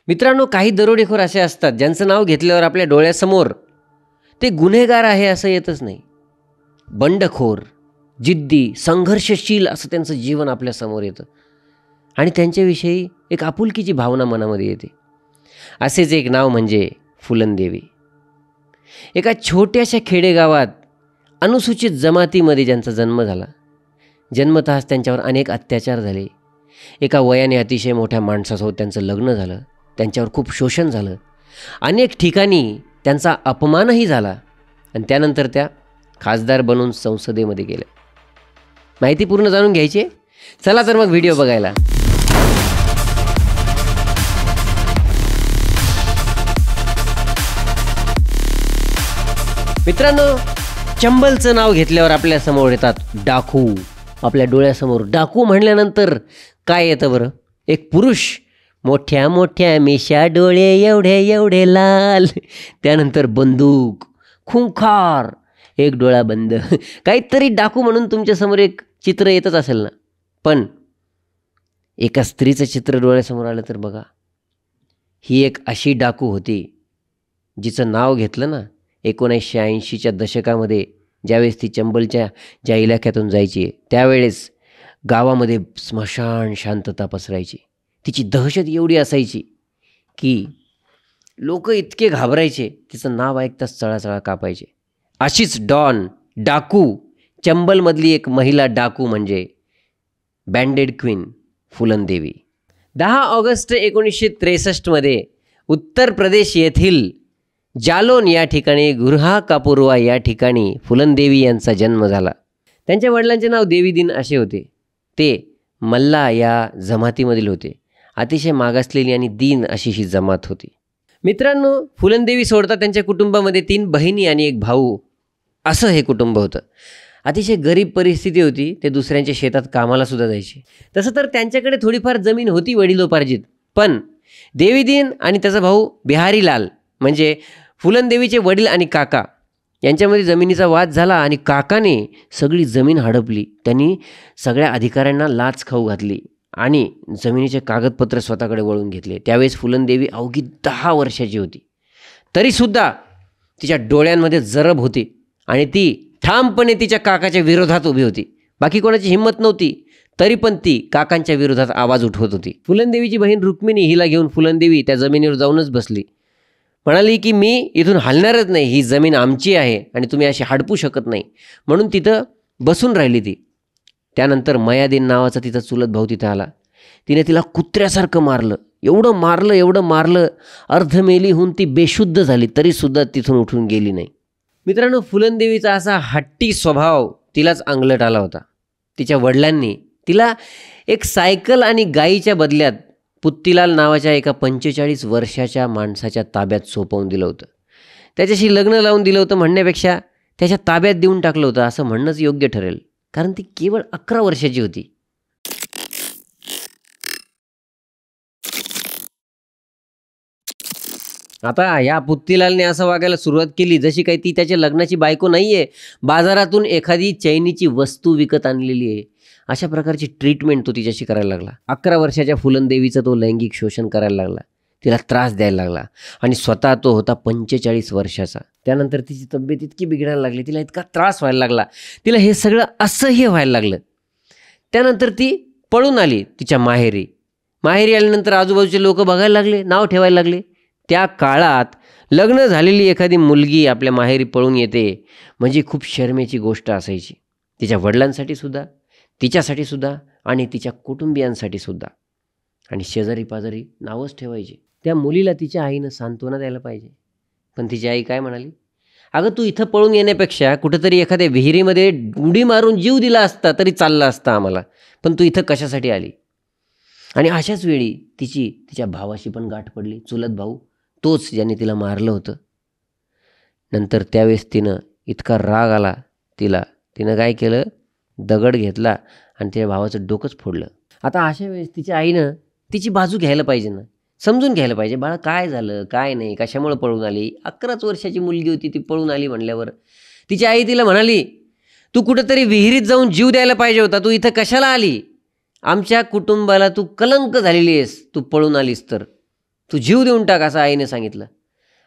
मित्रांनो, काही दरोडेखोर असे असतात ज्यांचं नाव घेतल्यावर आपल्या डोळ्यासमोर ते गुन्हेगार आहे असं येतच नाही. बंडखोर, जिद्दी, संघर्षशील असं त्यांचं जीवन आपल्यासमोर येतं आणि त्यांच्याविषयी एक आपुलकीची भावना मनामध्ये येते. असेच एक नाव म्हणजे फुलनदेवी. एका छोट्याशा खेडेगावात अनुसूचित जमातीमध्ये ज्यांचा जन्म झाला. जन्मतःच त्यांच्यावर अनेक अत्याचार झाले. एका वयाने अतिशय मोठ्या माणसासोबत त्यांचं लग्न झालं. त्यांच्यावर खूप शोषण झालं. अनेक ठिकाणी त्यांचा अपमानही झाला आणि त्यानंतर त्या खासदार बनून संसदेमध्ये गेल्या. माहिती पूर्ण जाणून घ्यायची? चला तर मग व्हिडिओ बघायला. मित्रांनो, चंबलचं नाव घेतल्यावर आपल्या समोर येतात डाकू. आपल्या डोळ्यासमोर डाकू म्हणल्यानंतर काय येतं बरं? एक पुरुष, मोठ्या मोठ्या मिशा, डोळे एवढे एवढे लाल, त्यानंतर बंदूक, खुंखार, एक डोळा बंद. काहीतरी डाकू म्हणून तुमच्यासमोर एक चित्र येतच असेल ना. पण एका स्त्रीचं चित्र डोळ्यासमोर आलं तर बघा, ही एक अशी डाकू होती जिचं नाव घेतलं ना 1980च्या दशकामध्ये, ज्यावेळेस ती चंबलच्या ज्या इलाक्यातून जायची त्यावेळेस गावामध्ये स्मशान शांतता पसरायची. तिची दहशत एवढी असायची की लोक इतके घाबरायचे, तिचं नाव ऐकताच चळाचळा कापायचे. अशीच डॉन, डाकू, चंबलमधली एक महिला डाकू म्हणजे banded queen Phoolan Devi. 10 August 1963 Uttar Pradesh येथील जालोन या ठिकाणी, गुरहा कापुरवा या ठिकाणी फुलनदेवी यांचा जन्म झाला. त्यांच्या वडिलांचे नाव देवीदीन असे होते. ते मल्ला या जमातीमधील होते. अतिशय मागासलेली आणि दीन अशी ही जमात होती. मित्रांनो, फुलनदेवी सोडता त्यांच्या कुटुंबामध्ये 3 बहिणी आणि 1 भाऊ असं हे कुटुंब होतं. अतिशय गरीब परिस्थिती होती. ते दुसऱ्यांच्या शेतात कामाला सुद्धा जायचे. तसं तर त्यांच्याकडे थोडीफार जमीन होती वडिलोपार्जित. पण देवीदीन आणि त्याचा भाऊ बिहारीलाल म्हणजे फुलनदेवीचे वडील आणि काका यांच्यामध्ये जमिनीचा वाद झाला आणि काकाने सगळी जमीन हडपली. त्यांनी सगळ्या अधिकाऱ्यांना लाच खाऊ घातली आणि जमिनीचे कागदपत्र स्वतःकडे वळवून घेतले. त्यावेळेस फुलनदेवी अवघी 10 वर्षाची होती. तरीसुद्धा तिच्या डोळ्यांमध्ये जरब होती आणि ती ठामपणे तिच्या काकाच्या विरोधात उभी होती. बाकी कोणाची हिंमत नव्हती, तरी पण ती काकांच्या विरोधात आवाज उठवत होती. फुलनदेवीची बहीण रुक्मिणी हिला घेऊन फुलनदेवी त्या जमिनीवर जाऊनच बसली. म्हणाली की मी इथून हलणारच नाही, ही जमीन आमची आहे आणि तुम्ही अशी हडपू शकत नाही. म्हणून तिथं बसून राहिली ती. त्यानंतर मयादीन नावाचा तिचा चुलत भाऊ तिथं आला. तिने तिला कुत्र्यासारखं मारलं. एवढं मारलं अर्धमेली होऊन ती बेशुद्ध झाली, तरीसुद्धा तिथून उठून गेली नाही. मित्रांनो, फुलनदेवीचा असा हट्टी स्वभाव तिलाच अंगलट आला होता. तिच्या वडिलांनी तिला एक सायकल आणि गाईच्या बदल्यात पुत्तीलाल नावाच्या एका 45 वर्षाच्या माणसाच्या ताब्यात सोपवून दिलं होतं. त्याच्याशी लग्न लावून दिलं होतं म्हणण्यापेक्षा त्याच्या ताब्यात देऊन टाकलं होतं असं म्हणणंच योग्य ठरेल, कारण ती केवळ 11 वर्षाची होती. आता या पुत्तीलालने असं वागायला सुरुवात केली जशी काही ती त्याच्या लग्नाची बायको नाही आहे, बाजारातून एखादी चैनीची वस्तू विकत आणलेली आहे. अशा प्रकारची ट्रीटमेंट तो तिच्याशी करायला लागला. 11 वर्षाच्या फुलनदेवीचं तो लैंगिक शोषण करायला लागला, तिला त्रास द्यायला लागला आणि स्वतः तो होता 45 वर्षाचा. त्यानंतर तिची तब्येत इतकी बिघडायला लागली, तिला इतका त्रास व्हायला लागला, तिला हे सगळं असह्य व्हायला लागलं. त्यानंतर ती पळून आली तिच्या माहेरी. आल्यानंतर आजूबाजूचे लोक बघायला लागले, नाव ठेवायला लागले. त्या काळात लग्न झालेली एखादी मुलगी आपल्या माहेरी पळून येते म्हणजे खूप शर्मेची गोष्ट असायची. तिच्या वडिलांसाठी सुद्धा, तिच्यासाठी सुद्धा आणि तिच्या कुटुंबियांसाठी सुद्धा. आणि शेजारी पाजारी नावच ठेवायचे. त्या मुलीला तिच्या आईनं सांत्वना द्यायला पाहिजे. पण तिची आई काय म्हणाली, अगं तू इथं पळून येण्यापेक्षा कुठंतरी एखाद्या विहिरीमध्ये उडी मारून जीव दिला असता तरी चालला असता आम्हाला, पण तू इथं कशासाठी आली. आणि अशाच वेळी तिच्या भावाशी पण गाठ पडली. चुलत भाऊ तोच ज्याने तिला मारलं होतं. नंतर त्यावेळेस तिनं इतका राग आला तिनं काय केलं, दगड घेतला आणि तिच्या भावाचं डोकंच फोडलं. आता अशा वेळेस तिच्या आईनं तिची बाजू घ्यायला पाहिजे ना, समजून घ्यायला पाहिजे. बाळा काय झालं, काय नाही, कशामुळे पळून आली. 11च वर्षाची मुलगी होती, ती पळून आली म्हणल्यावर तिची आई तिला म्हणाली, तू कुठंतरी विहिरीत जाऊन जीव द्यायला पाहिजे होता, तू इथं कशाला आली. आमच्या कुटुंबाला तू कलंक झालेली आहेस, तू पळून आलीस तर. तू जीव देऊन टाक असं आईने सांगितलं.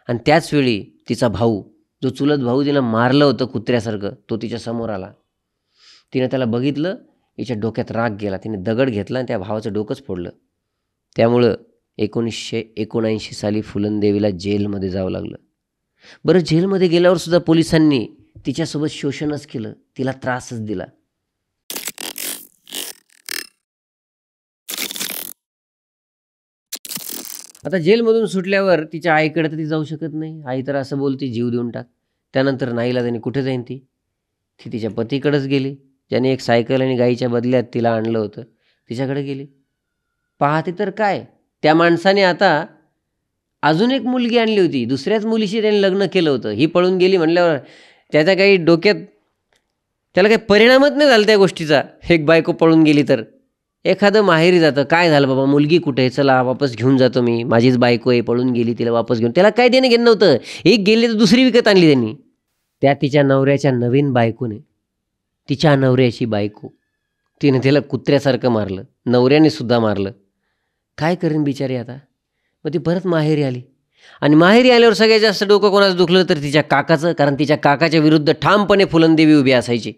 आणि त्याचवेळी तिचा भाऊ, जो चुलत भाऊ तिला मारलं होतं कुत्र्यासारखं, तो तिच्या समोर आला. तिनं त्याला बघितलं, हिच्या डोक्यात राग गेला. तिने दगड घेतला आणि त्या भावाचं डोकंच फोडलं. त्यामुळं 1979 साली फुलनदेवीला जेलमध्ये जावं लागलं. बरं, जेलमध्ये गेल्यावर सुद्धा पोलिसांनी तिच्यासोबत शोषणच केलं, तिला त्रासच दिला. आता जेलमधून सुटल्यावर तिच्या आईकडे तर ती जाऊ शकत नाही. आई तर असं बोलते, जीव देऊन टाक. त्यानंतर नाईलाजाने कुठे जाईन ती तिच्या पतीकडेच गेली, ज्याने एक सायकल आणि गाईच्या बदल्यात तिला आणलं होतं. तिच्याकडे गेली. पाहते तर काय, त्या माणसाने आता अजून एक मुलगी आणली होती. दुसऱ्याच मुलीशी त्याने लग्न केलं होतं. ही पळून गेली म्हणल्यावर त्याच्या काही डोक्यात त्याला काही परिणामच नाही झाला त्या गोष्टीचा. एक बायको पळून गेली तर एखादं माहेरी जातं, काय झालं बाबा, मुलगी कुठे आहे, चला वापस घेऊन जातो मी, माझीच बायको आहे, पळून गेली, तिला वापस घेऊन. त्याला काय देणं घेणं नव्हतं. एक गेली तर दुसरी विकत आणली त्यांनी. त्या तिच्या नवऱ्याच्या नवीन बायकोने, तिच्या नवऱ्याची बायको, तिने तिला कुत्र्यासारखं मारलं, नवऱ्याने सुद्धा मारलं. काय करेन बिचारी आता. मग ती परत माहेरी आली. आणि माहेरी आल्यावर सगळ्यात जास्त डोकं कोणाचं दुखलं तर तिच्या काकाचं. कारण तिच्या काकाच्या विरुद्ध ठामपणे फुलनदेवी उभी असायची.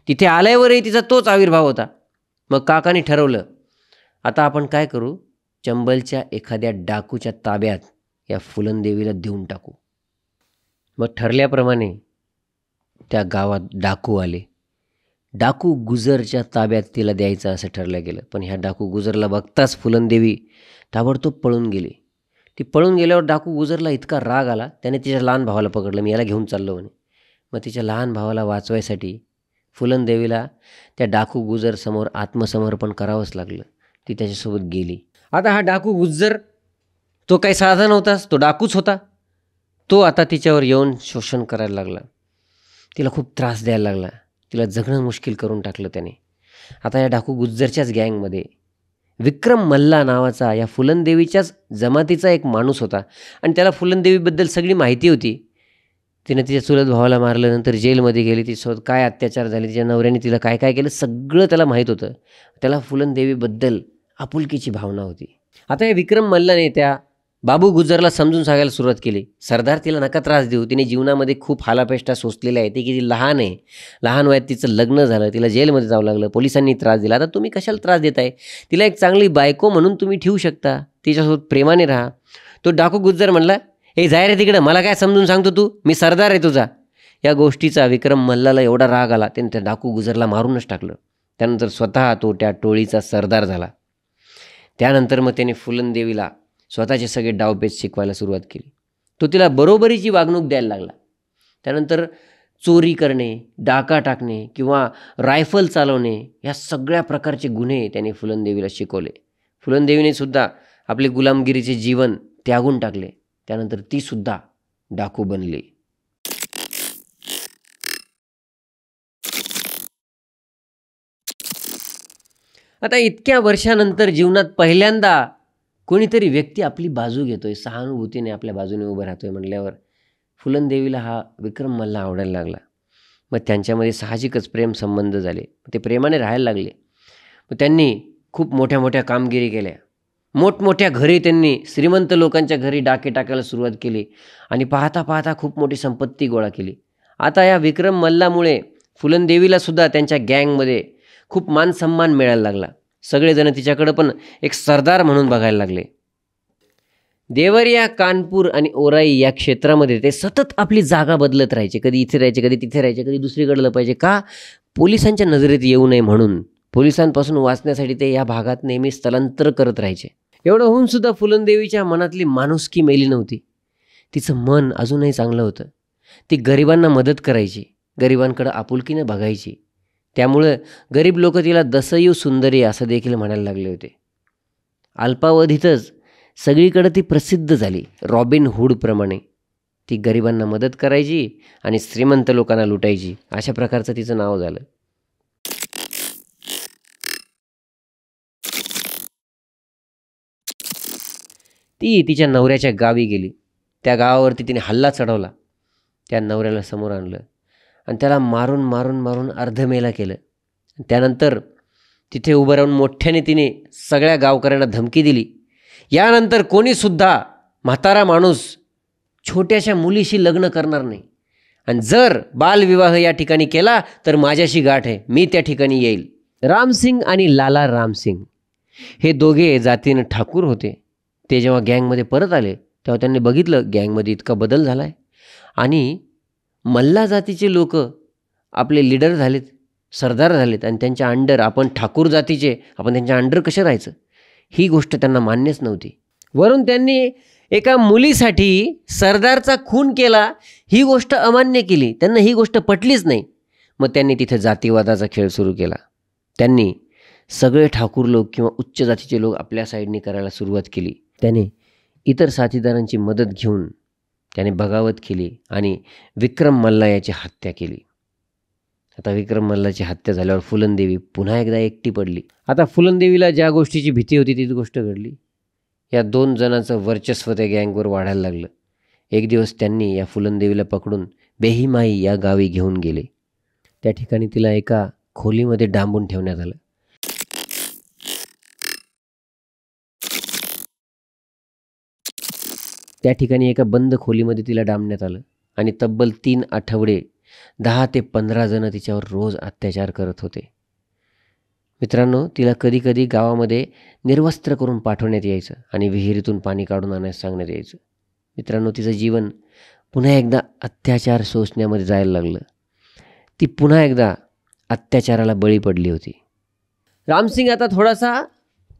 तिथे आल्यावरही तिचा तोच आविर्भाव होता. मग काकाने ठरवलं, आता आपण काय करू, चंबलच्या एखाद्या डाकूच्या ताब्यात या फुलनदेवीला देऊन टाकू. मग ठरल्याप्रमाणे त्या गावात डाकू आले. डाकू गुजरच्या ताब्यात तिला द्यायचं असं ठरलं गेलं. पण ह्या डाकू गुजरला बघताच फुलनदेवी ताबडतोब पळून गेली. ती पळून गेल्यावर डाकू गुजरला इतका राग आला, त्याने तिच्या लहान भावाला पकडलं, मी याला घेऊन चाललो म्हणे. मग तिच्या लहान भावाला वाचवायसाठी फुलनदेवीला त्या डाकू गुजर समोर आत्मसमर्पण करावंच लागलं. ती त्याच्यासोबत गेली. आता हा डाकू गुजर तो काही साधा नव्हताच, तो डाकूच होता. तो आता तिच्यावर येऊन शोषण करायला लागला, तिला खूप त्रास द्यायला लागला, तिला जगणं मुश्किल करून टाकलं त्याने. आता या डाकू गुज्जरच्याच गँगमध्ये विक्रम मल्ला नावाचा या फुलनदेवीच्याच जमातीचा एक माणूस होता. आणि त्याला फुलनदेवीबद्दल सगळी माहिती होती. तिने तिच्या चुलत भावाला मारलं, नंतर जेलमध्ये गेली, तिच्यासोबत काय अत्याचार झाले, तिच्या नवऱ्याने तिला काय काय केलं, सगळं त्याला माहीत होतं. त्याला फुलनदेवीबद्दल आपुलकीची भावना होती. आता या विक्रम मल्लाने त्या बाबू गुजरला समजून सांगायला सुरुवात केली, सरदार तिला नका त्रास देऊ, तिने जीवनामध्ये खूप हालापेष्टा सोसलेल्या आहे, ती किती लहान आहे, लहान वयात तिचं लग्न झालं, तिला जेलमध्ये जावं लागलं, पोलिसांनी त्रास दिला, आता तुम्ही कशाला त्रास देताय, तिला एक चांगली बायको म्हणून तुम्ही ठेवू शकता, तिच्यासोबत प्रेमाने राहा. तो डाकू गुज्जर म्हणला, ए जाय रे तिकडं, मला काय समजून सांगतो तू, मी सरदार आहे तुझा. या गोष्टीचा विक्रम मल्लाला एवढा राग आला, त्याने त्या डाकू गुजरला मारूनच टाकलं. त्यानंतर स्वतः तो त्या टोळीचा सरदार झाला. त्यानंतर मग त्याने फुलनदेवीला स्वतःचे सगळे डावपेच शिकवायला सुरुवात केली. तो तिला बरोबरीची वागणूक द्यायला लागला. त्यानंतर चोरी करणे, डाका टाकणे किंवा रायफल चालवणे या सगळ्या प्रकारचे गुन्हे त्याने फुलनदेवीला शिकवले. फुलनदेवीने सुद्धा आपले गुलामगिरीचे जीवन त्यागून टाकले. त्यानंतर ती सुद्धा डाकू बनली. आता इतक्या वर्षानंतर जीवनात पहिल्यांदा कोणीतरी व्यक्ती आपली बाजू घेतोय, सहानुभूतीने आपल्या बाजूने उभं राहतोय म्हणल्यावर फुलनदेवीला हा विक्रम मल्ला आवडायला लागला. मग त्यांच्यामध्ये साहजिकच प्रेम संबंध झाले. ते प्रेमाने राहायला लागले. मग त्यांनी खूप मोठ्या मोठ्या कामगिरी केल्या. मोठमोठ्या घरी त्यांनी श्रीमंत लोकांच्या घरी डाके टाकायला सुरुवात केली आणि पाहता पाहता खूप मोठी संपत्ती गोळा केली. आता या विक्रम मल्लामुळे फुलनदेवीला सुद्धा त्यांच्या गँगमध्ये खूप मानसन्मान मिळायला लागला. सगळेजण तिच्याकडं पण एक सरदार म्हणून बघायला लागले. देवरिया, कानपूर आणि ओराई या क्षेत्रामध्ये ते सतत आपली जागा बदलत राहायचे. कधी इथे राहायचे, कधी तिथे राहायचे, कधी दुसरीकडे लपायचे. का? पोलिसांच्या नजरेत येऊ नये म्हणून, पोलिसांपासून वाचण्यासाठी ते या भागात नेहमी स्थलांतर करत राहायचे. एवढं होऊन सुद्धा फुलनदेवीच्या मनातली माणुसकी मेली नव्हती. तिचं मन अजूनही चांगलं होतं. ती गरिबांना मदत करायची, गरिबांकडं आपुलकीनं बघायची. त्यामुळं गरीब लोक तिला दसयू सुंदरी असं देखील म्हणायला लागले होते. अल्पावधीतच सगळीकडे ती प्रसिद्ध झाली. रॉबिन हुडप्रमाणे ती गरिबांना मदत करायची आणि श्रीमंत लोकांना लुटायची. अशा प्रकारचं तिचं नाव झालं. ती तिच्या नवऱ्याच्या गावी गेली. त्या गावावरती तिने हल्ला चढवला. त्या नवऱ्याला समोर आणलं आणि त्याला मारून मारून मारून अर्धमेला केलं. त्यानंतर तिथे उभं राहून मोठ्याने तिने सगळ्या गावकऱ्यांना धमकी दिली, यानंतर कोणीसुद्धा म्हातारा माणूस छोट्याशा मुलीशी लग्न करणार नाही, आणि जर बालविवाह या ठिकाणी केला तर माझ्याशी गाठ आहे, मी त्या ठिकाणी येईल. रामसिंग आणि लाला रामसिंग हे दोघे जातीनं ठाकूर होते. ते जेव्हा गँगमध्ये परत आले तेव्हा त्यांनी बघितलं गँगमध्ये इतका बदल झाला आहे आणि मल्ला जातीचे लोक आपले लीडर झालेत, सरदार झालेत, आणि त्यांच्या अंडर आपण ठाकूर जातीचे आपण त्यांच्या अंडर कसे राहायचं, ही गोष्ट त्यांना मान्यच नव्हती. वरून त्यांनी एका मुलीसाठी सरदारचा खून केला, ही गोष्ट अमान्य केली. त्यांना ही गोष्ट पटलीच नाही. मग त्यांनी तिथे जातीवादाचा खेळ सुरू केला. त्यांनी सगळे ठाकूर लोक किंवा उच्च जातीचे लोक आपल्या साईडने करायला सुरुवात केली. त्याने इतर साथीदारांची मदत घेऊन त्याने बगावत केली आणि विक्रम मल्ला याची हत्या केली. आता विक्रम मल्लाची हत्या झाल्यावर फुलनदेवी पुन्हा एकदा एकटी पडली. आता फुलनदेवीला ज्या गोष्टीची भीती होती तीच गोष्ट घडली. या 2 जणांचं वर्चस्व त्या गँगवर वाढायला लागलं. एक दिवस त्यांनी या फुलनदेवीला पकडून बेहिमाई या गावी घेऊन गेले. त्या ठिकाणी तिला एका खोलीमध्ये डांबून ठेवण्यात आलं. त्या ठिकाणी एका बंद खोलीमध्ये तिला डांबण्यात आलं आणि तब्बल 3 आठवडे 10 ते 15 जण तिच्यावर रोज अत्याचार करत होते. मित्रांनो, तिला कधीकधी गावामध्ये निर्वस्त्र करून पाठवण्यात यायचं आणि विहिरीतून पाणी काढून आणायला सांगण्यात यायचं. मित्रांनो, तिचं जीवन पुन्हा एकदा अत्याचार सोसण्यामध्ये जायला लागलं. ती पुन्हा एकदा अत्याचाराला बळी पडली होती. रामसिंग आता थोडासा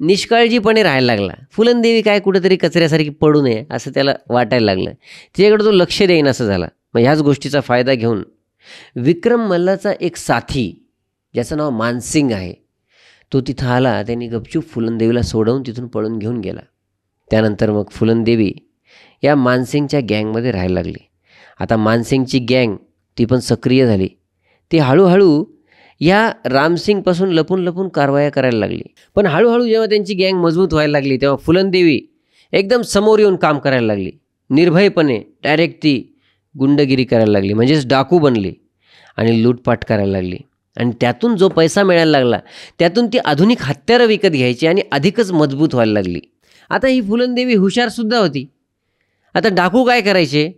निष्काळजीपणे राहायला लागला. फुलनदेवी काय कुठेतरी कचऱ्यासारखी पडू नये असं त्याला वाटायला लागलं. तिच्याकडे तो लक्ष देईन असं झाला. मग ह्याच गोष्टीचा फायदा घेऊन विक्रम मल्लाचा एक साथी ज्याचं नाव मानसिंग आहे तो तिथं आला. त्यांनी गपचूप फुलनदेवीला सोडवून तिथून पळून घेऊन गेला. त्यानंतर मग फुलनदेवी या मानसिंगच्या गँगमध्ये राहायला लागली. आता मानसिंगची गँग ती पण सक्रिय झाली. ती हळूहळू या रामसिंगपासून लपून लपून कारवाया करायला लागली. पण हळूहळू जेव्हा त्यांची गँग मजबूत व्हायला लागली तेव्हा फुलनदेवी एकदम समोर येऊन काम करायला लागली. निर्भयपणे डायरेक्ट ती गुंडगिरी करायला लागली, म्हणजेच डाकू बनली आणि लूटपाट करायला लागली. आणि त्यातून जो पैसा मिळायला लागला त्यातून ती आधुनिक हत्यारं विकत घ्यायची आणि अधिकच मजबूत व्हायला लागली. आता ही फुलनदेवी हुशारसुद्धा होती. आता डाकू काय करायचे,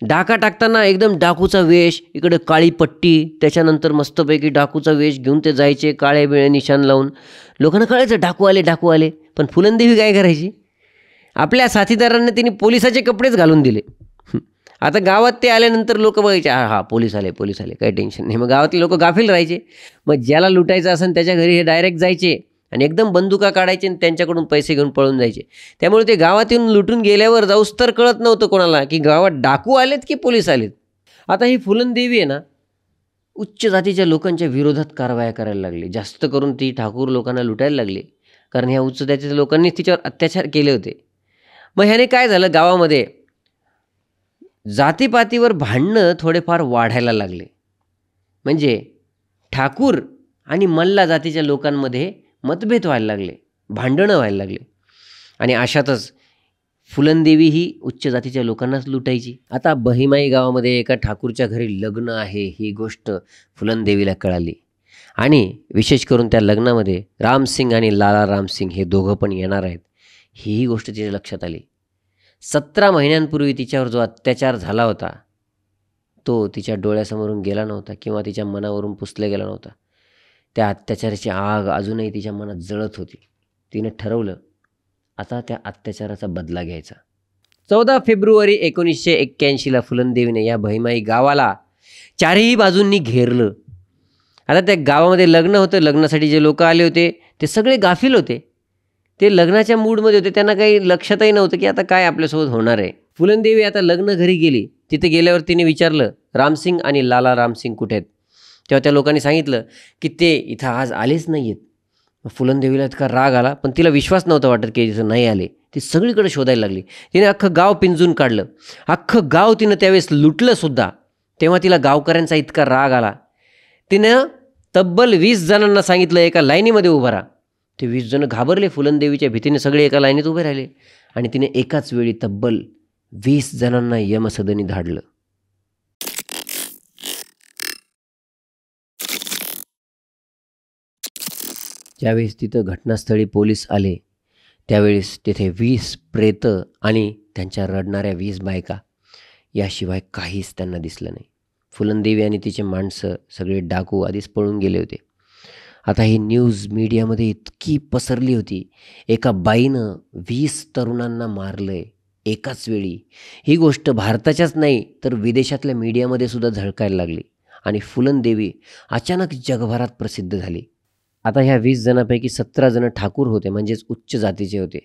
डाका टाकताना एकदम डाकूचा वेश, इकडे काळी पट्टी, त्याच्यानंतर मस्तपैकी डाकूचा वेश घेऊन ते जायचे काळे बिळे निशाण लावून. लोकांना कळायचं डाकू आले डाकू आले. पण फुलनदेवी काय करायची, आपल्या साथीदारांना तिने पोलिसाचे कपडेच घालून दिले. आता गावात ते आल्यानंतर लोक बघायचे, हा पोलीस आले काही टेन्शन नाही. मग गावातले लोक गाफील राहायचे. मग ज्याला लुटायचं असेल त्याच्या घरी हे डायरेक्ट जायचे आणि एकदम बंदुका काढायचे आणि त्यांच्याकडून पैसे घेऊन पळून जायचे. त्यामुळे ते गावात येऊन लुटून गेल्यावर जाऊस तर कळत नव्हतं कोणाला की गावात डाकू आलेत की पोलीस आलेत. आता ही फुलनदेवी आहे ना, उच्च जातीच्या लोकांच्या विरोधात कारवाया करायला लागली. जास्त करून ती ठाकूर लोकांना लुटायला लागली, कारण ह्या उच्च जातीच्या लोकांनीच तिच्यावर अत्याचार केले होते. मग ह्याने काय झालं, गावामध्ये जातीपातीवर भांडणं थोडेफार वाढायला लागले. म्हणजे ठाकूर आणि मल्ला जातीच्या लोकांमध्ये मतभेद व्हायला लागले, भांडणं व्हायला लागले. आणि अशातच फुलनदेवी ही उच्च जातीच्या लोकांनाच लुटायची. आता बहिमाई गावामध्ये एका ठाकूरच्या घरी लग्न आहे ही गोष्ट फुलनदेवीला कळाली. आणि विशेष करून त्या लग्नामध्ये रामसिंग आणि लाला रामसिंग हे दोघं पण येणार आहेत ही गोष्ट तिच्या लक्षात आली. 17 महिन्यांपूर्वी तिच्यावर जो अत्याचार झाला होता तो तिच्या डोळ्यासमोरून गेला नव्हता किंवा तिच्या मनावरून पुसला गेला नव्हता. त्या अत्याचाराची आग अजूनही तिच्या मनात जळत होती. तिने ठरवलं आता त्या अत्याचाराचा बदला घ्यायचा. 14 फेब्रुवारी 1981ला फुलनदेवीने या बहिमाई गावाला चारही बाजूंनी घेरलं. आता त्या गावामध्ये लग्न होतं. लग्नासाठी जे लोक आले होते ते सगळे गाफील होते. ते लग्नाच्या मूडमध्ये होते. त्यांना काही लक्षातही नव्हतं की आता काय आपल्यासोबत होणार आहे. फुलनदेवी आता लग्न घरी गेली. तिथे गेल्यावर तिने विचारलं रामसिंग आणि लाला रामसिंग कुठे आहेत. तेव्हा त्या लोकांनी सांगितलं की ते इथं आज आलेच नाही आहेत. फुलनदेवीला इतका राग आला, पण तिला विश्वास नव्हता वाटत की तिथं नाही आले. ती सगळीकडे शोधायला लागली. तिने अख्खं गाव पिंजून काढलं. अख्खं गाव तिनं त्यावेळेस लुटलंसुद्धा. तेव्हा तिला गावकऱ्यांचा इतका राग आला. तिनं तब्बल 20 जणांना सांगितलं एका लाईनीमध्ये उभं राहा. ते 20 जण घाबरले. फुलनदेवीच्या भीतीने सगळे एका लाईनीत उभे राहिले आणि तिने एकाच वेळी तब्बल 20 जणांना यमसदनी धाडलं. ज्यावेळेस तिथं घटनास्थळी पोलीस आले त्यावेळेस तिथे 20 प्रेतं आणि त्यांच्या रडणाऱ्या 20 बायका याशिवाय काहीच त्यांना दिसलं नाही. फुलनदेवी आणि तिचे माणसं सगळे डाकू आधीच पळून गेले होते. आता ही न्यूज मीडियामध्ये इतकी पसरली होती, एका बाईनं 20 तरुणांना मारलं आहे एकाच वेळी. ही गोष्ट भारताच्याच नाही तर विदेशातल्या मीडियामध्ये सुद्धा झळकायला लागली आणि फुलनदेवी अचानक जगभरात प्रसिद्ध झाली. आता ह्या 20 जणांपैकी 17 जण ठाकूर होते, म्हणजेच उच्च जातीचे होते.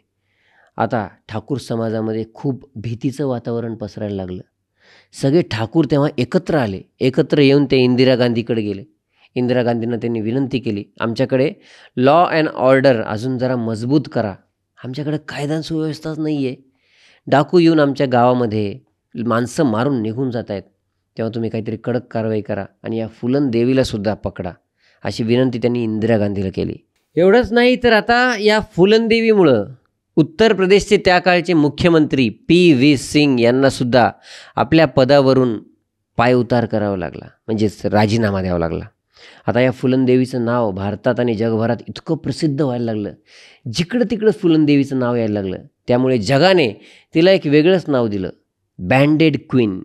आता ठाकूर समाजामध्ये खूप भीतीचं वातावरण पसरायला लागलं. सगळे ठाकूर तेव्हा एकत्र आले. एकत्र येऊन ते इंदिरा गांधीकडे गेले. इंदिरा गांधींना त्यांनी विनंती केली, आमच्याकडे लॉ अँड ऑर्डर अजून जरा मजबूत करा. आमच्याकडे कायदा आणि सुव्यवस्थाच नाही आहे. डाकू येऊन आमच्या गावामध्ये माणसं मारून निघून जात आहेत. तेव्हा तुम्ही काहीतरी कडक कारवाई करा आणि या फुलनदेवीलासुद्धा पकडा, अशी विनंती त्यांनी इंदिरा गांधीला केली. एवढंच नाही तर आता या फुलनदेवीमुळं उत्तर प्रदेशचे त्या काळचे मुख्यमंत्री PV सिंग यांनासुद्धा आपल्या पदावरून पायउतार करावा लागला, म्हणजेच राजीनामा द्यावा लागला. आता या फुलनदेवीचं नाव भारतात आणि जगभरात इतकं प्रसिद्ध व्हायला लागलं, जिकडं तिकडं फुलनदेवीचं नाव यायला लागलं. त्यामुळे जगाने तिला एक वेगळंच नाव दिलं, बँडेड क्वीन.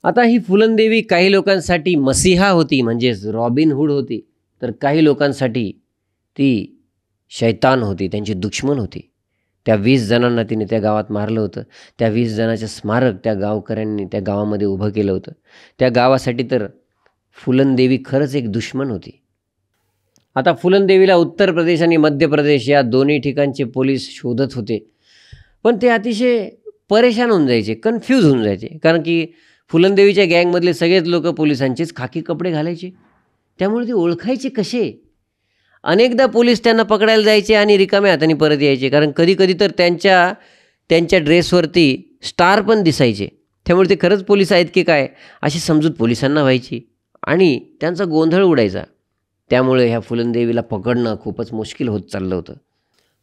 आता ही फुलनदेवी काही लोकांसाठी मसीहा होती, म्हणजेच रॉबिनहूड होती, तर काही लोकांसाठी ती शैतान होती, त्यांची दुश्मन होती. त्या 20 जणांना तिने त्या गावात मारलं होतं. त्या 20 जणांचं स्मारक त्या गावकऱ्यांनी त्या गावामध्ये उभं केलं होतं. त्या गावासाठी तर फुलनदेवी खरंच एक दुश्मन होती. आता फुलनदेवीला उत्तर प्रदेश आणि मध्य प्रदेश या दोन्ही ठिकाणचे पोलीस शोधत होते, पण ते अतिशय परेशान होऊन जायचे, कन्फ्यूज होऊन जायचे. कारण की फुलनदेवीच्या गँगमधले सगळेच लोक पोलिसांचेच खाकी कपडे घालायचे. त्यामुळे ते ओळखायचे कसे? अनेकदा पोलीस त्यांना पकडायला जायचे आणि रिकाम्या हाताने परत यायचे, कारण कधीकधी तर त्यांच्या ड्रेसवरती स्टार पण दिसायचे. त्यामुळे ते खरंच पोलीस आहेत की काय अशी समजूत पोलिसांना व्हायची आणि त्यांचा गोंधळ उडायचा. त्यामुळे ह्या फुलनदेवीला पकडणं खूपच मुश्किल होत चाललं होतं.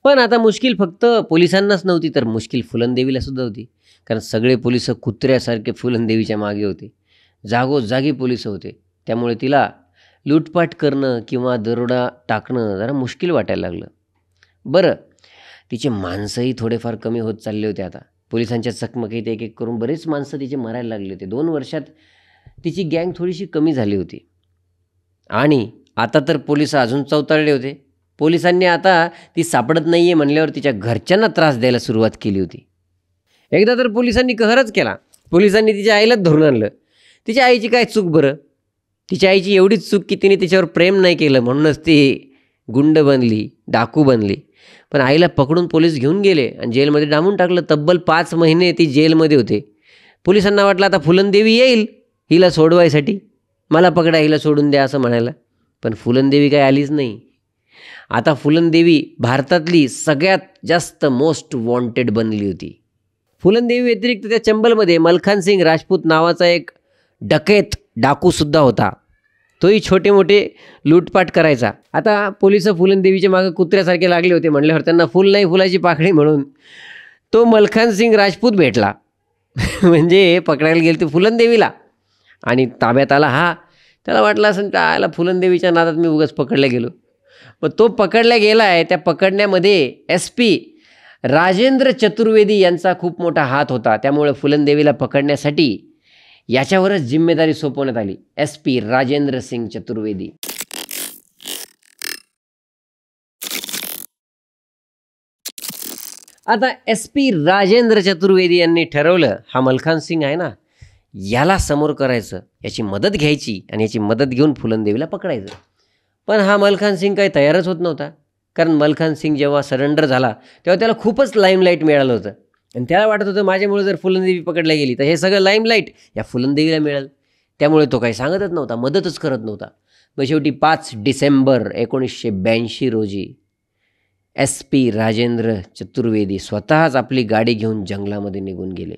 पण आता मुश्किल फक्त पोलिसांनाच नव्हती, तर मुश्किल फुलनदेवीलासुद्धा होती. कारण सगळे पोलिस कुत्र्यासारखे फुलनदेवीच्या मागे होते, जागोजागी पोलिस होते. त्यामुळे तिला लूटपाट करणं किंवा दरोडा टाकणं जरा मुश्किल वाटायला लागलं. बरं, तिचे माणसंही थोडेफार कमी होत चालले होते. आता पोलिसांच्या चकमकीत एक एक करून बरेच माणसं तिचे मरायला लागले होते. 2 वर्षात तिची गँग थोडीशी कमी झाली होती. आणि आता तर पोलिस अजून चौताळले होते. पोलिसांनी आता ती सापडत नाही आहे म्हणल्यावर तिच्या घरच्यांना त्रास द्यायला सुरुवात केली होती. एकदा तर पोलिसांनी कहरच केला. पोलिसांनी तिच्या आईलाच धरून आणलं. तिच्या आईची काय चूक बरं? तिच्या आईची एवढीच चूक की तिने तिच्यावर प्रेम नाही केलं, म्हणूनच ती गुंड बनली, डाकू बनली. पण आईला पकडून पोलीस घेऊन गेले आणि जेलमध्ये डांबून टाकलं. तब्बल 5 महिने ती जेलमध्ये होते. पोलिसांना वाटलं आता फुलनदेवी येईल हिला सोडवायसाठी, मला पकडा, हिला सोडून द्या असं म्हणायला. पण फुलनदेवी काय आलीच नाही. आता फुलनदेवी भारतातली सगळ्यात जास्त मोस्ट वॉन्टेड बनली होती. फुलनदेवी व्यतिरिक्त त्या चंबलमध्ये मलखान सिंग राजपूत नावाचा एक डकैत डाकूसुद्धा होता. तोही छोटे मोठे लूटपाट करायचा. आता पोलिस फुलनदेवीच्या मागं कुत्र्यासारखे लागले होते म्हणल्यावर त्यांना फुल नाही फुलाची पाकळी म्हणून तो मलखान सिंग राजपूत भेटला. म्हणजे पकडायला गेले ते फुलनदेवीला आणि ताब्यात आला हा. त्याला वाटलं असं त्याला फुलनदेवीच्या नादात मी उगाच पकडला गेलो. पण तो पकडला गेला आहे. त्या पकडण्यामध्ये SP राजेंद्र चतुर्वेदी यांचा खूप मोठा हात होता. त्यामुळे फुलनदेवीला पकडण्यासाठी याच्यावरच जिम्मेदारी सोपवण्यात आली, SP राजेंद्र सिंग चतुर्वेदी. आता SP राजेंद्र चतुर्वेदी यांनी ठरवलं हा मलखान सिंग आहे ना, याला समोर करायचं, याची मदत घ्यायची आणि याची मदत घेऊन फुलनदेवीला पकडायचं. पण हा मलखान सिंग काही तयारच होत नव्हता. कारण मलखान सिंग जेव्हा सरेंडर झाला तेव्हा त्याला खूपच लाईमलाईट मिळालं होतं आणि त्याला वाटत होतं माझ्यामुळे जर फुलनदेवी पकडल्या गेली तर हे सगळं लाईमलाईट या फुलनदेवीला मिळेल. त्यामुळे तो काही सांगतच नव्हता, मदतच करत नव्हता. मग शेवटी 5 डिसेंबर 1982 रोजी SP राजेंद्र चतुर्वेदी स्वतःच आपली गाडी घेऊन जंगलामध्ये निघून गेले.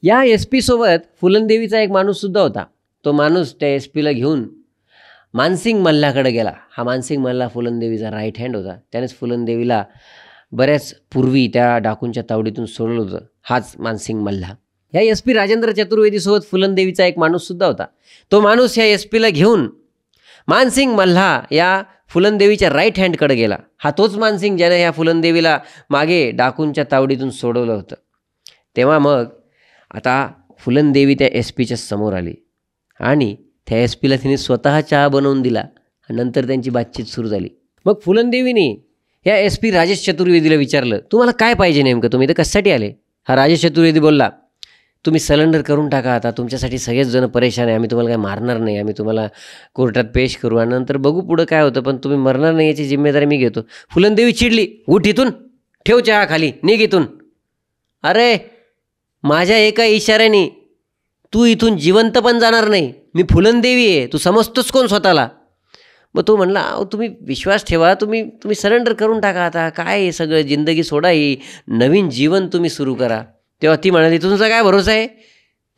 या SP सोबत फुलनदेवीचा एक माणूससुद्धा होता. तो माणूस त्या SPला घेऊन मानसिंग मल्हाकडे गेला. हा मानसिंग मल्हा फुलनदेवीचा राईट हँड होता. त्यानेच फुलनदेवीला बऱ्याच पूर्वी त्या डाकूंच्या तावडीतून सोडलं होतं, हाच मानसिंग मल्हा. ह्या SP राजेंद्र चतुर्वेदीसोबत फुलनदेवीचा एक माणूससुद्धा होता. तो माणूस ह्या SPला घेऊन मानसिंग मल्हा या फुलनदेवीच्या राईट हँडकडे गेला. हा तोच मानसिंग ज्याने ह्या फुलनदेवीला मागे डाकूंच्या तावडीतून सोडवलं होतं. तेव्हा मग आता फुलनदेवी त्या एस पीच्या समोर आली आणि त्या एस पीला तिने स्वतः चहा बनवून दिला. नंतर त्यांची बातचीत सुरू झाली. मग फुलनदेवीने या एस पी राजेश चतुर्वेदीला विचारलं, तुम्हाला काय पाहिजे नेमकं, तुम्ही इथं कशासाठी आले? हा राजेश चतुर्वेदी बोलला, तुम्ही सरेंडर करून टाका, आता तुमच्यासाठी सगळेच जण परेशान आहे, आम्ही तुम्हाला काय मारणार नाही, आम्ही तुम्हाला कोर्टात पेश करू आणि नंतर बघू पुढं काय होतं, पण तुम्ही मरणार नाही याची जिम्मेदारी मी घेतो. फुलनदेवी चिडली, उठ इथून, ठेव चहा खाली, निघ इथून. अरे माझ्या एका इशाऱ्याने तू इथून जिवंत पण जाणार नाही, मी फुलनदेवी आहे, तू समजतोस कोण स्वतःला? मग तो म्हणला, अहो तुम्ही विश्वास ठेवा, तुम्ही सरेंडर करून टाका, आता काय हे सगळं जिंदगी सोडा, ही नवीन जीवन तुम्ही सुरू करा. तेव्हा ती म्हणाली, तुझा काय भरोसा आहे,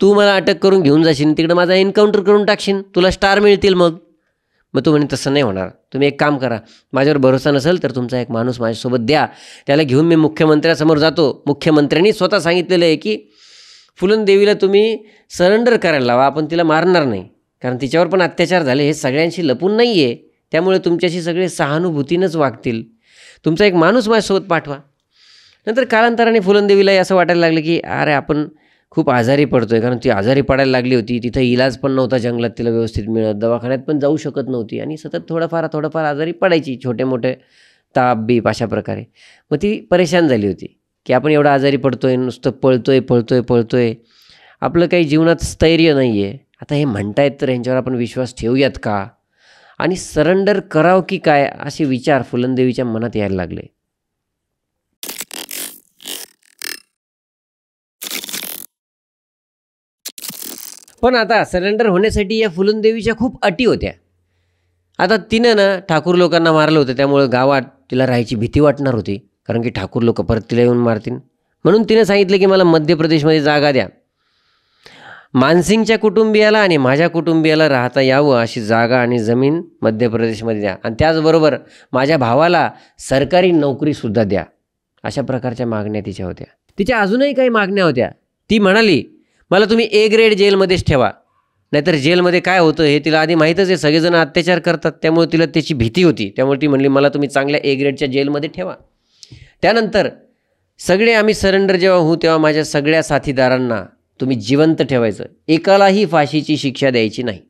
तू मला अटक करून घेऊन जाशील, तिकडं माझा एन्काउंटर करून टाकशील, तुला स्टार मिळतील. मग तू म्हणे तसं नाही होणार, तुम्ही एक काम करा, माझ्यावर भरोसा नसेल तर तुमचा एक माणूस माझ्यासोबत द्या, त्याला घेऊन मी मुख्यमंत्र्यासमोर जातो. मुख्यमंत्र्यांनी स्वतः सांगितलेलं आहे की फुलनदेवीला तुम्ही सरेंडर करायला लावा, आपण तिला मारणार नाही, कारण तिच्यावर पण अत्याचार झाले, हे सगळ्यांशी लपून नाही आहे, त्यामुळे तुमच्याशी सगळे सहानुभूतीनंच वागतील, तुमचा एक माणूस माझ्यासोबत पाठवा. नंतर कालांतराने फुलनदेवीला असं वाटायला लागलं की अरे आपण खूप आजारी पडतोय, कारण ती आजारी पडायला लागली होती, तिथं इलाज पण नव्हता जंगलात तिला व्यवस्थित मिळत, दवाखान्यात पण जाऊ शकत नव्हती आणि सतत थोडंफार आजारी पडायची, छोटे मोठे ताप बीप अशा प्रकारे. मग ती परेशान झाली होती की आपण एवढा आजारी पडतोय, नुसतं पळतोय, आपलं काही जीवनात स्थैर्य नाही आहे, आता हे म्हणतायत तर यांच्यावर आपण विश्वास ठेवूयात का, आणि सरेंडर करावं की काय, असे विचार फुलनदेवीच्या मनात यायला लागले. पण आता सरेंडर होण्यासाठी या फुलनदेवीच्या खूप अटी होत्या. आता तिनं ना ठाकूर लोकांना मारलं होतं, त्यामुळे गावात तिला राहायची भीती वाटणार होती, कारण की ठाकूर लोक परत तिला येऊन मारतील. म्हणून तिने सांगितलं की मला मध्य प्रदेशमध्ये जागा द्या, मानसिंगच्या कुटुंबियाला आणि माझ्या कुटुंबियाला राहता यावं अशी जागा आणि जमीन मध्य प्रदेशमध्ये द्या, आणि त्याचबरोबर माझ्या भावाला सरकारी नोकरीसुद्धा द्या. अशा प्रकारच्या मागण्या तिच्या होत्या. तिच्या अजूनही काही मागण्या होत्या. ती म्हणाली, मला तुम्ही ए ग्रेड जेलमध्येच ठेवा, नाहीतर जेलमध्ये काय होतं हे तिला आधी माहीतच आहे, सगळेजण अत्याचार करतात, त्यामुळे तिला त्याची भीती होती. त्यामुळे ती म्हणली, मला तुम्ही चांगल्या ए ग्रेडच्या जेलमध्ये ठेवा. त्यानंतर सगळे आम्ही सरेंडर जेव्हा होऊ तेव्हा माझ्या सगळ्या साथीदारांना तुम्ही जिवंत ठेवायचं, एकालाही फाशीची शिक्षा द्यायची नाही.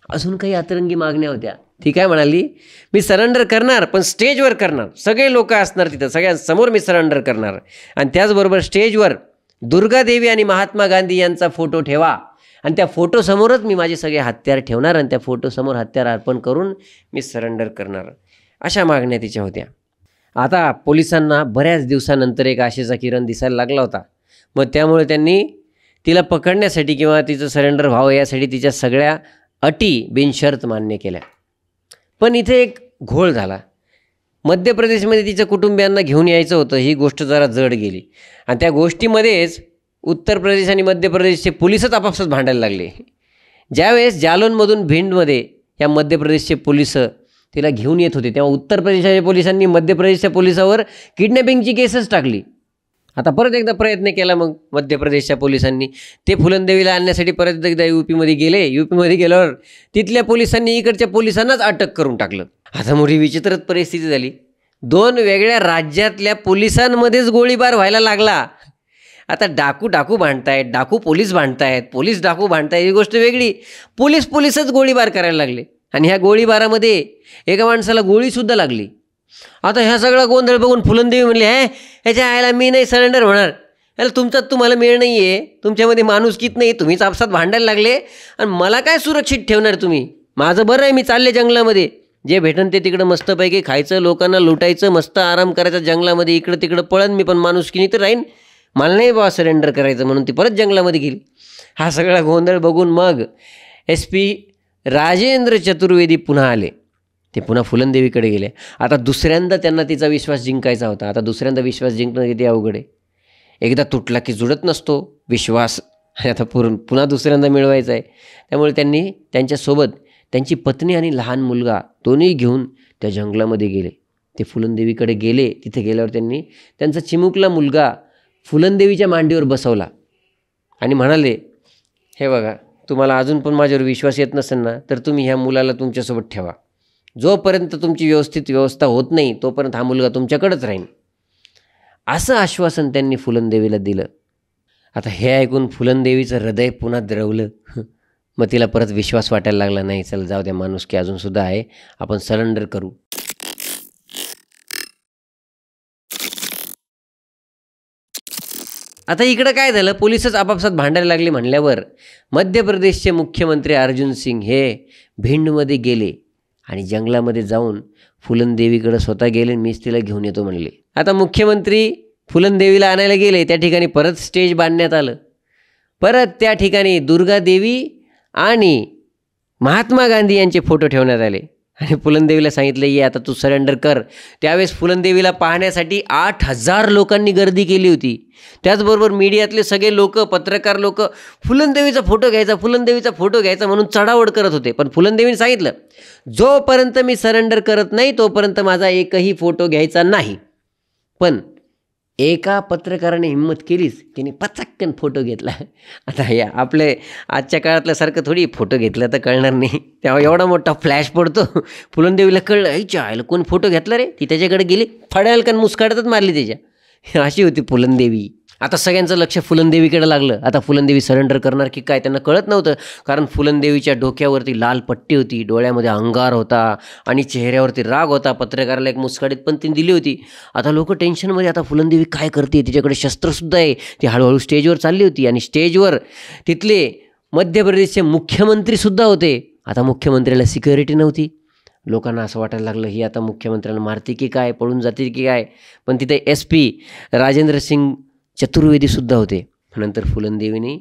अजून काही अतरंगी मागण्या होत्या. ती काय म्हणाली, मी सरेंडर करणार पण स्टेजवर करणार, सगळे लोक असणार तिथं, सगळ्यांसमोर मी सरेंडर करणार, आणि त्याचबरोबर स्टेजवर दुर्गादेवी आणि महात्मा गांधी यांचा फोटो ठेवा, आणि त्या फोटोसमोरच मी माझे सगळे हत्यार ठेवणार, आणि त्या फोटोसमोर हत्यार अर्पण करून मी सरेंडर करणार. अशा मागण्या तिच्या होत्या. आता पोलिसांना बऱ्याच दिवसानंतर एक आशेचा किरण दिसायला लागला होता. मग त्यामुळे त्यांनी तिला पकडण्यासाठी किंवा तिचं सरेंडर व्हावं यासाठी तिच्या सगळ्या अटी बिनशर्त मान्य केल्या. पण इथे एक घोळ झाला. मध्य प्रदेशमध्ये तिच्या कुटुंबियांना घेऊन यायचं होतं, ही गोष्ट जरा जड गेली, आणि त्या गोष्टीमध्येच उत्तर प्रदेश आणि मध्य प्रदेशचे पोलिसच आपापसात भांडायला लागले. ज्यावेळेस जालौनमधून भिंडमध्ये या मध्य प्रदेशचे पोलिस तिला घेऊन येत होते, तेव्हा उत्तर प्रदेशाच्या पोलिसांनी मध्य प्रदेशच्या पोलिसावर किडनॅपिंगची केसच टाकली. आता परत एकदा प्रयत्न केला मग मध्य प्रदेशच्या पोलिसांनी, ते फुलनदेवीला आणण्यासाठी परत एकदा यूपीमध्ये गेले. यूपीमध्ये गेल्यावर तिथल्या पोलिसांनी इकडच्या पोलिसांनाच अटक करून टाकलं. आता मोठी विचित्रच परिस्थिती झाली. 2 वेगळ्या राज्यातल्या पोलिसांमध्येच गोळीबार व्हायला लागला. आता डाकू भांडतायत, डाकू पोलीस भांडतायत, पोलीस डाकू भांडतायत, ही गोष्ट वेगळी. पोलीसच गोळीबार करायला लागले, आणि ह्या गोळीबारामध्ये एका माणसाला गोळीसुद्धा लागली. आता ह्या सगळा गोंधळ बघून फुलनदेवी म्हणले, ह्याच्या आयला मी नाही सरेंडर होणार, याला तुमच्यात तुम्हाला मेळ नाही आहे, तुमच्यामध्ये माणुसकीत नाही, तुम्हीच आपसात भांडायला लागले, आणि मला काय सुरक्षित ठेवणार तुम्ही? माझं बरं आहे, मी चालले जंगलामध्ये, जे भेटन ते तिकडं मस्तपैकी खायचं, लोकांना लुटायचं, मस्त आराम करायचा जंगलामध्ये, इकडं तिकडं पळन मी, पण माणुसकीनी तर राहीन, मला नाही बाबा सरेंडर करायचं, म्हणून ती परत जंगलामध्ये गेली. हा सगळा गोंधळ बघून मग SP राजेंद्र चतुर्वेदी पुन्हा आले. ते पुन्हा फुलनदेवीकडे गेले. आता दुसऱ्यांदा त्यांना तिचा विश्वास जिंकायचा होता. आता दुसऱ्यांदा विश्वास जिंकणं किती अवघड आहे. एकदा तुटला की जुळत नसतो विश्वास, आणि आता पुन्हा दुसऱ्यांदा मिळवायचा आहे. त्यामुळे त्यांनी त्यांच्यासोबत त्यांची पत्नी आणि लहान मुलगा दोन्ही घेऊन त्या जंगलामध्ये गेले. ते फुलनदेवीकडे गेले. तिथे गेल्यावर त्यांनी त्यांचा चिमुकला मुलगा फुलनदेवीच्या मांडीवर बसवला आणि म्हणाले, हे बघा तुम्हाला अजून पण माझ्यावर विश्वास येत नसेल ना, तर तुम्ही ह्या मुलाला तुमच्यासोबत ठेवा. जोपर्यंत तुमची व्यवस्थित व्यवस्था होत नाही तोपर्यंत हा मुलगा तुमच्याकडेच राहील, असं आश्वासन त्यांनी फुलनदेवीला दिलं. आता हे ऐकून फुलनदेवीचं हृदय पुन्हा द्रवलं. मग तिला परत विश्वास वाटायला लागला, नाही चल जाऊ द्या, माणुसकी अजूनसुद्धा आहे, आपण सरेंडर करू. आता इकडं काय झालं, पोलिसच आपापसात भांडायला लागले म्हणल्यावर मध्य प्रदेशचे मुख्यमंत्री अर्जुन सिंग हे भिंडमध्ये गेले आणि जंगलामध्ये जाऊन फुलनदेवीकडे स्वतः गेले, मीच तिला घेऊन येतो म्हणले. आता मुख्यमंत्री फुलनदेवीला आणायला गेले, त्या ठिकाणी परत स्टेज बांधण्यात आलं. परत त्या ठिकाणी दुर्गादेवी आणि महात्मा गांधी यांचे फोटो ठेवण्यात आले आणि फुलनदेवीला सांगितलं, ये आता तू सरेंडर कर. त्यावेळेस फुलनदेवीला पाहण्यासाठी 8,000 लोकांनी गर्दी केली होती. त्याचबरोबर मीडियातले सगळे लोक, पत्रकार लोक फुलनदेवीचा फोटो घ्यायचा, फुलनदेवीचा फोटो घ्यायचा म्हणून चढाओढ करत होते. पण फुलनदेवीने सांगितलं, जोपर्यंत मी सरेंडर करत नाही तोपर्यंत माझा एकही फोटो घ्यायचा नाही. पण एका पत्रकाराने हिंमत केलीच, त्याने पचक्कन फोटो घेतला. आता या आपले आजच्या काळातल्यासारखं थोडी फोटो घेतलं तर कळणार नाही, तेव्हा एवढा मोठा फ्लॅश पडतो. फुलनदेवीला कळलं, आईच्या आईला कोण फोटो घेतला रे, ती त्याच्याकडे गेली, फडायलकन मुस्काडतच मारली त्याच्या. अशी होती फुलनदेवी. आता सगळ्यांचं लक्ष फुलनदेवीकडे लागलं. आता फुलनदेवी सरेंडर करणार की काय त्यांना कळत नव्हतं, कारण फुलनदेवीच्या डोक्यावरती लाल पट्टी होती, डोळ्यामध्ये अंगार होता आणि चेहऱ्यावरती राग होता. पत्रकाराला एक मुस्काडीत पण तिने दिली होती. आता लोक टेन्शनमध्ये, आता फुलनदेवी काय करते, तिच्याकडे शस्त्रसुद्धा आहे. ती हळूहळू स्टेजवर चालली होती आणि स्टेजवर तिथले मध्य प्रदेशचे मुख्यमंत्रीसुद्धा होते. आता मुख्यमंत्र्याला सिक्युरिटी नव्हती. लोकांना असं वाटायला लागलं, ही आता मुख्यमंत्र्यांना मारते की काय, पळून जाते की काय. पण तिथे SP राजेंद्र सिंग चतुर्वेदीसुद्धा होते. नंतर फुलनदेवीने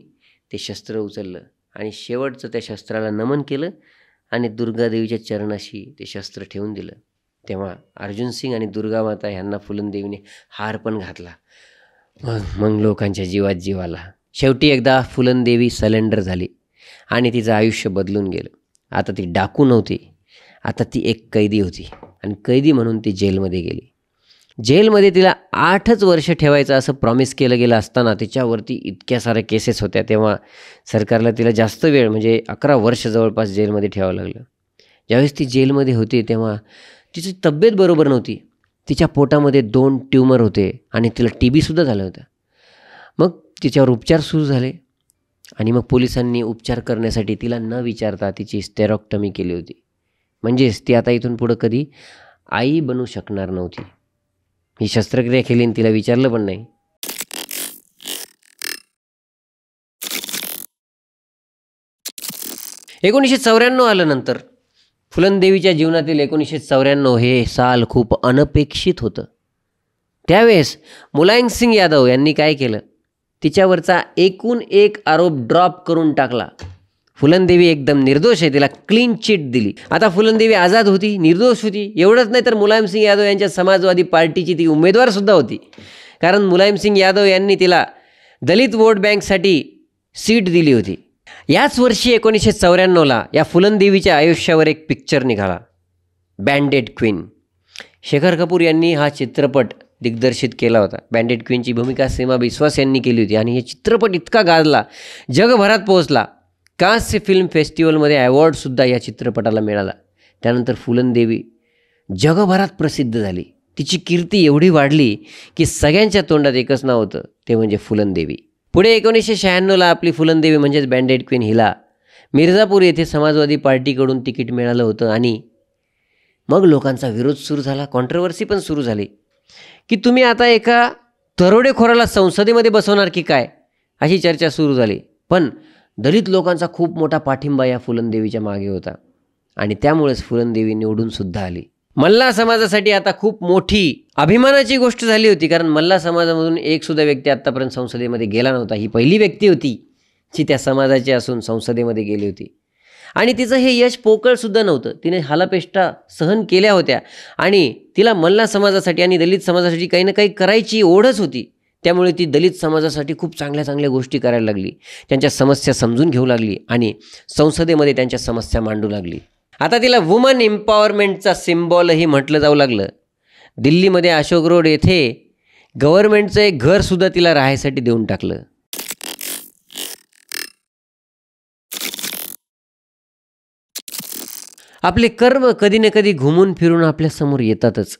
ते शस्त्र उचललं आणि शेवटचं त्या शस्त्राला नमन केलं आणि दुर्गादेवीच्या चरणाशी ते शस्त्र ठेवून दिलं. तेव्हा अर्जुन सिंग आणि दुर्गामाता ह्यांना फुलनदेवीने हार पण घातला. मग लोकांच्या जीवात जीव आला. शेवटी एकदा फुलनदेवी सरेंडर झाली आणि तिचं आयुष्य बदलून गेलं. आता ती डाकू नव्हती, आता ती एक कैदी होती आणि कैदी म्हणून ती जेलमध्ये गेली. जेलमध्ये तिला 8च वर्ष ठेवायचं असं प्रॉमिस केलं गेलं असताना तिच्यावरती इतक्या साऱ्या केसेस होत्या. तेव्हा सरकारला तिला जास्त वेळ, म्हणजे 11 वर्ष जवळपास जेलमध्ये ठेवावं लागलं. ज्यावेळेस ती जेलमध्ये होती तेव्हा तिची तब्येत बरोबर नव्हती. तिच्या पोटामध्ये 2 ट्यूमर होते आणि तिला TB सुद्धा झाला होता. मग तिच्यावर उपचार सुरू झाले आणि मग पोलिसांनी उपचार करण्यासाठी तिला न विचारता तिची स्टेरॉक्टमी केली होती. म्हणजेच ती आता इथून पुढं कधी आई बनू शकणार नव्हती. ही शस्त्रक्रिया केली आणि तिला विचारलं पण नाही. 1994 आलं. नंतर फुलनदेवीच्या जीवनातील 1994 हे साल खूप अनपेक्षित होतं. त्यावेळेस मुलायम सिंग यादव यांनी काय केलं, तिच्यावरचा एकूण एक आरोप ड्रॉप करून टाकला. फुलनदेवी एकदम निर्दोष आहे, तिला क्लीन चिट दिली. आता फुलनदेवी आझाद होती, निर्दोष होती. एवढंच नाही तर मुलायम सिंग यादव यांच्या समाजवादी पार्टीची ती उमेदवारसुद्धा होती, कारण मुलायम सिंग यादव यांनी तिला दलित वोट बँकसाठी सीट दिली होती. याच वर्षी 1994ला या फुलनदेवीच्या आयुष्यावर एक पिक्चर निघाला, बँडेड क्वीन. शेखर कपूर यांनी हा चित्रपट दिग्दर्शित केला होता. बँडेड क्वीनची भूमिका सीमा बिस्वास यांनी केली होती आणि हे चित्रपट इतका गाजला, जगभरात पोहोचला. कांस्य फिल्म फेस्टिवलमध्ये अवॉर्डसुद्धा या चित्रपटाला मिळाला. त्यानंतर फुलनदेवी जगभरात प्रसिद्ध झाली. तिची कीर्ती एवढी वाढली की सगळ्यांच्या तोंडात एकच नाव होतं, ते म्हणजे फुलनदेवी. पुढे 1996ला आपली फुलनदेवी म्हणजेच बँडेड क्वीन हिला मिर्झापूर येथे समाजवादी पार्टीकडून तिकीट मिळालं होतं आणि मग लोकांचा विरोध सुरू झाला, कॉन्ट्रोवर्सी पण सुरू झाली की तुम्ही आता एका दरोडेखोराला संसदेमध्ये बसवणार की काय, अशी चर्चा सुरू झाली. पण दलित लोकांचा खूप मोठा पाठिंबा या फुलनदेवीच्या मागे होता आणि त्यामुळेच फुलनदेवी निवडूनसुद्धा आली. मल्ला समाजासाठी आता खूप मोठी अभिमानाची गोष्ट झाली होती, कारण मल्ला समाजामधून एकसुद्धा व्यक्ती आत्तापर्यंत संसदेमध्ये गेला नव्हता. ही पहिली व्यक्ती होती जी त्या समाजाची असून संसदेमध्ये गेली होती आणि तिचं हे यश पोकळसुद्धा नव्हतं. तिने हालापेष्टा सहन केल्या होत्या आणि तिला मल्ला समाजासाठी आणि दलित समाजासाठी काही ना काही करायची ओढच होती. त्यामुळे ती दलित समाजासाठी खूप चांगल्या चांगल्या गोष्टी करायला लागली, त्यांच्या समस्या समजून घेऊ लागली आणि संसदेमध्ये त्यांच्या समस्या मांडू लागली. आता तिला वुमन एम्पॉवरमेंटचा सिम्बॉलही म्हटलं जाऊ लागलं. दिल्लीमध्ये अशोक रोड येथे गव्हर्नमेंटचं एक घरसुद्धा तिला राहायसाठी देऊन टाकलं. आपले कर्म कधी ना कधी घुमून फिरून आपल्यासमोर येतातच.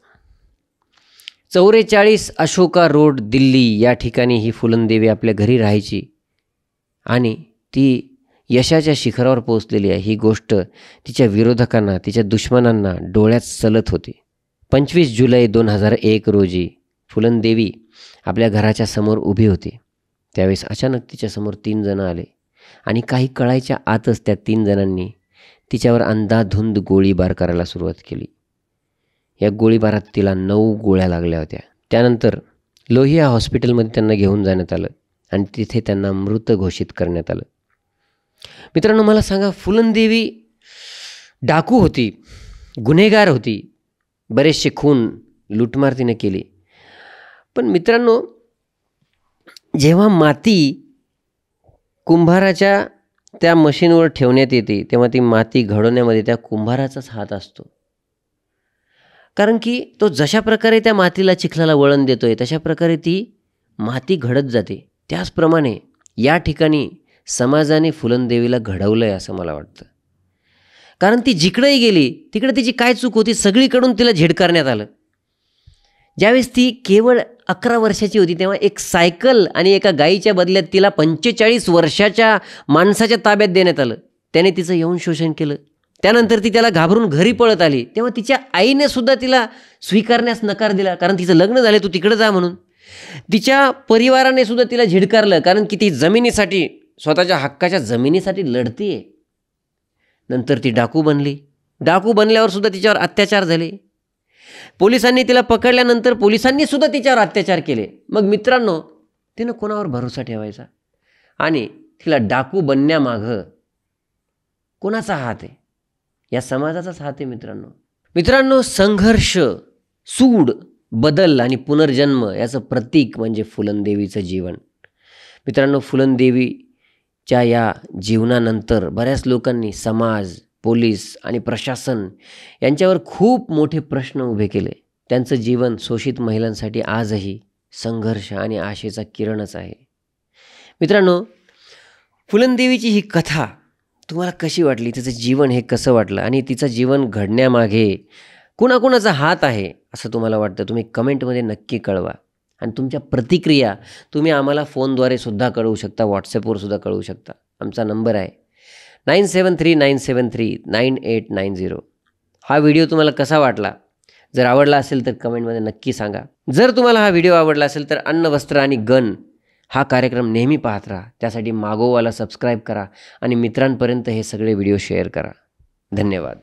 44 अशोका रोड दिल्ली या ठिकाणी ही फुलनदेवी आपल्या घरी राहायची आणि ती यशाच्या शिखरावर पोहोचलेली आहे ही गोष्ट तिच्या विरोधकांना, तिच्या दुश्मनांना डोळ्यात सलत होती. 25 जुलै 2001 रोजी फुलनदेवी आपल्या घराच्या समोर उभी होती. त्यावेळेस अचानक तिच्यासमोर 3 जण आले आणि काही कळायच्या आतच त्या 3 जणांनी तिच्यावर अंधाधुंद गोळीबार करायला सुरुवात केली. या गोळीबारात तिला 9 गोळ्या लागल्या होत्या. त्यानंतर लोहिया हॉस्पिटलमध्ये त्यांना घेऊन जाण्यात आलं आणि तिथे त्यांना मृत घोषित करण्यात आलं. मित्रांनो, मला सांगा, फुलनदेवी डाकू होती, गुन्हेगार होती, बरेचसे खून लूटमार तिने केली. पण मित्रांनो, जेव्हा माती कुंभाराच्या त्या मशीनवर ठेवण्यात येते तेव्हा ती माती घडवण्यामध्ये त्या कुंभाराचाच हात असतो. कारण की तो जशा प्रकारे त्या मातीला चिखलाला वळण देतोय तशा प्रकारे ती माती घडत जाते. त्याचप्रमाणे या ठिकाणी समाजाने फुलनदेवीला घडवलं आहे असं मला वाटतं. कारण ती जिकडेही गेली तिकडे तिची काय चूक होती, सगळीकडून तिला झिडकारण्यात आलं. ज्यावेळेस ती केवळ 11 वर्षाची होती तेव्हा एक सायकल आणि एका गाईच्या बदल्यात तिला 45 वर्षाच्या माणसाच्या ताब्यात देण्यात आलं. त्याने तिचं यौन शोषण केलं. त्यानंतर ती त्याला घाबरून घरी पळत आली. तेव्हा तिच्या आईने सुद्धा तिला स्वीकारण्यास नकार दिला, कारण तिचं लग्न झालं, तू तिकडे जा म्हणून. तिच्या परिवाराने सुद्धा तिला झिडकारलं, कारण की ती जमिनीसाठी, स्वतःच्या हक्काच्या जमिनीसाठी लढतीये. नंतर ती डाकू बनली. डाकू बनल्यावर सुद्धा तिच्यावर अत्याचार झाले. पोलिसांनी तिला पकडल्यानंतर पोलिसांनी सुद्धा तिच्यावर अत्याचार केले. मग मित्रांनो, तिनं कोणावर भरोसा ठेवायचा? आणि तिला डाकू बनण्यामागं कोणाचा हात आहे? या समाजाचाच हात आहे मित्रांनो. संघर्ष, सूड, बदल आणि पुनर्जन्म याचं प्रतीक म्हणजे फुलनदेवीचं जीवन. मित्रांनो, फुलनदेवीच्या या जीवनानंतर बऱ्याच लोकांनी समाज, पोलीस आणि प्रशासन यांच्यावर खूप मोठे प्रश्न उभे केले. त्यांचं जीवन शोषित महिलांसाठी आजही संघर्ष आणि आशेचा किरणच आहे. मित्रांनो, फुलनदेवीची ही कथा तुम्हाला कशी वाटली? तिचं जीवन हे कसं वाटलं? आणि तिचं जीवन घडण्यामागे कुणाकुणाचा हात आहे असं तुम्हाला वाटतं? तुम्ही कमेंटमध्ये नक्की कळवा. आणि तुमच्या प्रतिक्रिया तुम्ही आम्हाला फोनद्वारे सुद्धा कळवू शकता, व्हॉट्सॲपवर सुद्धा कळवू शकता. आमचा नंबर आहे 9739739890. हा व्हिडिओ तुम्हाला कसा वाटला? जर आवडला असेल तर कमेंटमध्ये नक्की सांगा. जर तुम्हाला हा व्हिडिओ आवडला असेल तर अन्न, वस्त्र आणि गण हा कार्यक्रम नेहमी पाहत राहा. त्यासाठी मागोवाला सबस्क्राईब करा आणि मित्रांपर्यंत हे सगळे व्हिडिओ शेअर करा. धन्यवाद.